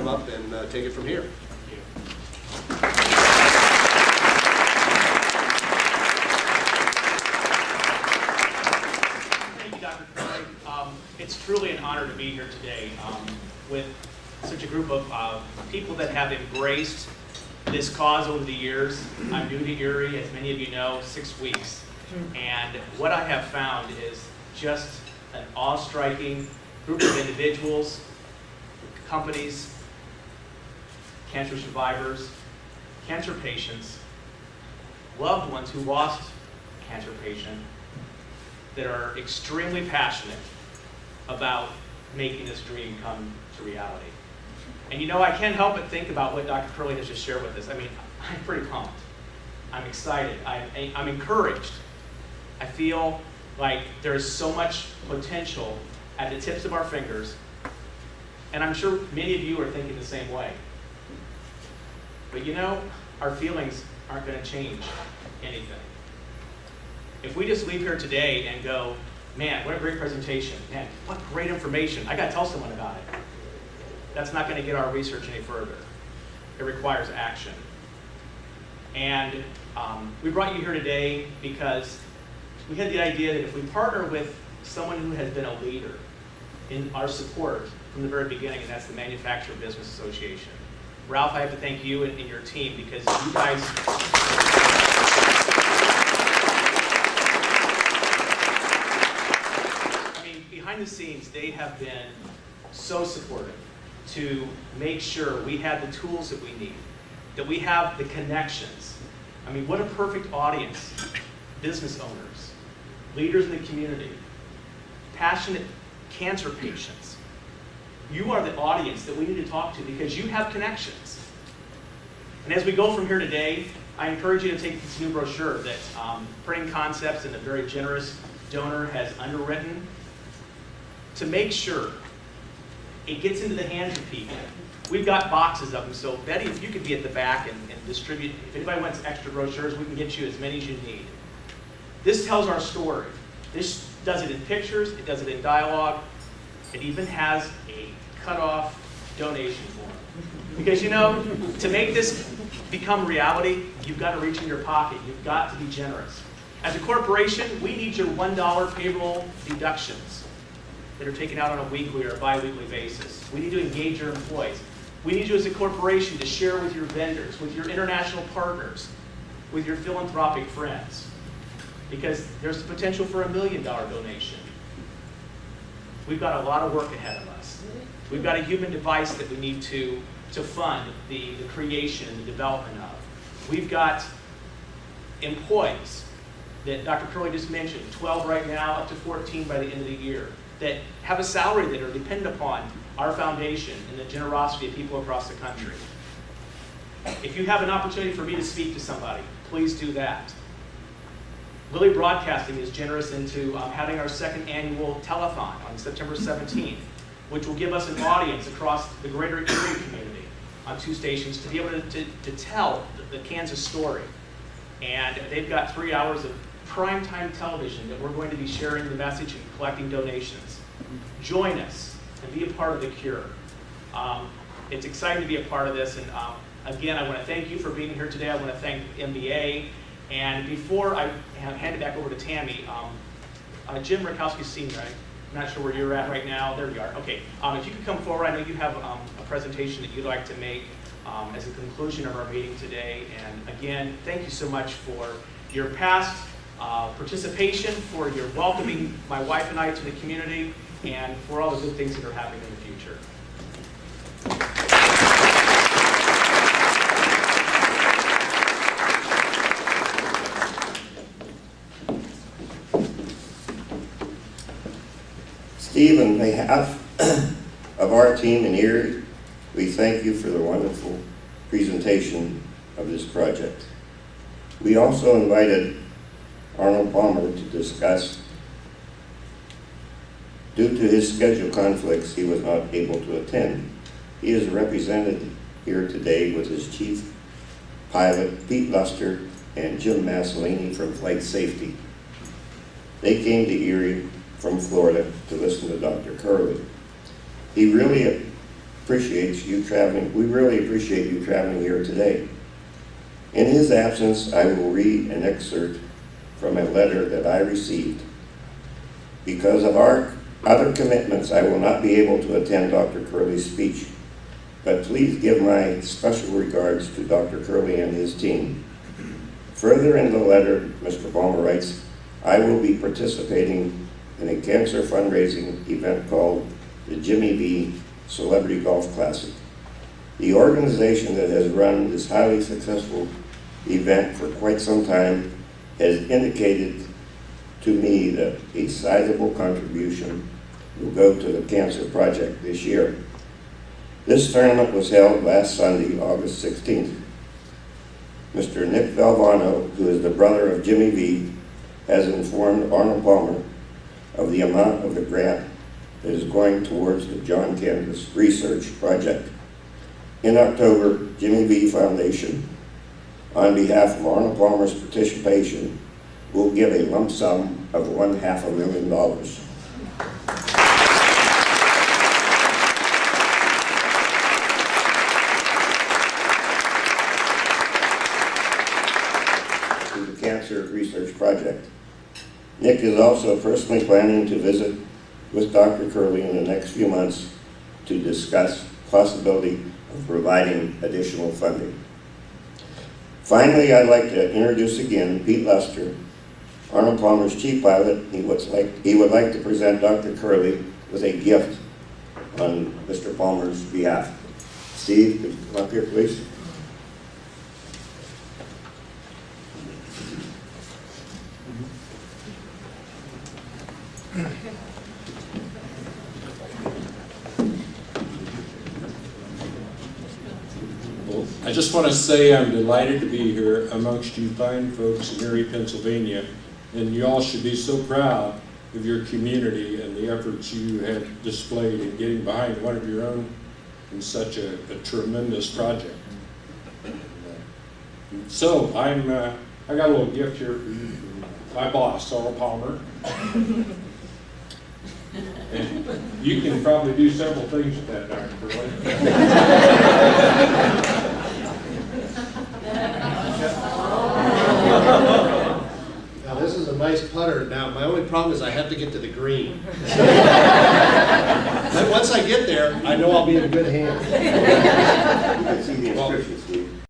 up and take it from here. Thank you, Dr. Curley. It's truly an honor to be here today with such a group of people that have embraced this cause over the years. I'm new to Erie, as many of you know, 6 weeks. And what I have found is just an awe-striking group of individuals, companies, cancer survivors, cancer patients, loved ones who lost a cancer patient, that are extremely passionate about making this dream come to reality. And you know, I can't help but think about what Dr. Curley has just shared with us. I mean, I'm pretty pumped. I'm excited. I'm encouraged. I feel like there is so much potential at the tips of our fingers, and I'm sure many of you are thinking the same way. But you know, our feelings aren't going to change anything. If we just leave here today and go, man, what a great presentation, man, what great information, I got to tell someone about it, that's not going to get our research any further. It requires action. And we brought you here today because we had the idea that if we partner with someone who has been a leader in our support from the very beginning, and that's the Manufacturer Business Association. Ralph, I have to thank you and your team, because you guys, I mean, behind the scenes, they have been so supportive to make sure we have the tools that we need, that we have the connections. I mean, what a perfect audience. Business owners, leaders in the community, passionate cancer patients. You are the audience that we need to talk to because you have connections. And as we go from here today, I encourage you to take this new brochure that Printing Concepts and a very generous donor has underwritten to make sure it gets into the hands of people. We've got boxes of them, so Betty, if you could be at the back and distribute, if anybody wants extra brochures, we can get you as many as you need. This tells our story. This does it in pictures, it does it in dialogue, it even has a cut-off donation form. Because you know, to make this become reality, you've got to reach in your pocket, you've got to be generous. As a corporation, we need your $1 payroll deductions that are taken out on a weekly or a bi-weekly basis. We need to engage your employees. We need you as a corporation to share with your vendors, with your international partners, with your philanthropic friends, because there's the potential for $1 million donation. We've got a lot of work ahead of us. We've got a human device that we need to fund the creation and the development of. We've got employees that Dr. Curley just mentioned, 12 right now, up to 14 by the end of the year, that have a salary that are dependent upon our foundation and the generosity of people across the country. If you have an opportunity for me to speak to somebody, please do that. Lilly Broadcasting is generous into having our second annual telethon on September 17th, which will give us an audience across the greater Erie community on 2 stations to be able to tell the Kanzius story. And they've got 3 hours of primetime television that we're going to be sharing the message and collecting donations. Join us and be a part of the cure. It's exciting to be a part of this, and again, I want to thank you for being here today. I want to thank MBA, and before I hand it back over to Tammy, Jim Rakowski Sr., I'm not sure where you're at right now. There we are. Okay, if you could come forward, I know you have a presentation that you'd like to make as a conclusion of our meeting today. And again, thank you so much for your past participation, for your welcoming my wife and I to the community, and for all the good things that are happening in the future. Steve, on behalf of our team in Erie, we thank you for the wonderful presentation of this project. We also invited Arnold Palmer to discuss. Due to his schedule conflicts, he was not able to attend. He is represented here today with his chief pilot, Pete Luster, and Jim Massolini from Flight Safety. They came to Erie from Florida to listen to Dr. Curley. He really appreciates you traveling. We really appreciate you traveling here today. In his absence, I will read an excerpt from a letter that I received. Because of our other commitments, I will not be able to attend Dr. Curley's speech, but please give my special regards to Dr. Curley and his team. Further in the letter, Mr. Palmer writes, I will be participating in a cancer fundraising event called the Jimmy V Celebrity Golf Classic. The organization that has run this highly successful event for quite some time has indicated to me that a sizable contribution will go to the cancer project this year. This tournament was held last Sunday, August 16th. Mr. Nick Valvano, who is the brother of Jimmy V, has informed Arnold Palmer of the amount of the grant that is going towards the John Kanzius Research Project. In October, Jimmy V Foundation, on behalf of Arnold Palmer's participation, will give a lump sum of $500,000. To the Cancer Research Project. Nick is also personally planning to visit with Dr. Curley in the next few months to discuss possibility of providing additional funding. Finally, I'd like to introduce again Pete Luster, Arnold Palmer's chief pilot. He would like to present Dr. Curley with a gift on Mr. Palmer's behalf. Steve, could you come up here, please? I just want to say I'm delighted to be here amongst you fine folks in Erie, Pennsylvania, and you all should be so proud of your community and the efforts you have displayed in getting behind one of your own in such a tremendous project. So I got a little gift here for you from my boss, Arnold Palmer. And you can probably do several things with that, Dr. Curley. Now this is a nice putter. Now my only problem is I have to get to the green. But once I get there, I know I'll be in good hands. You can see the inscription, Steve.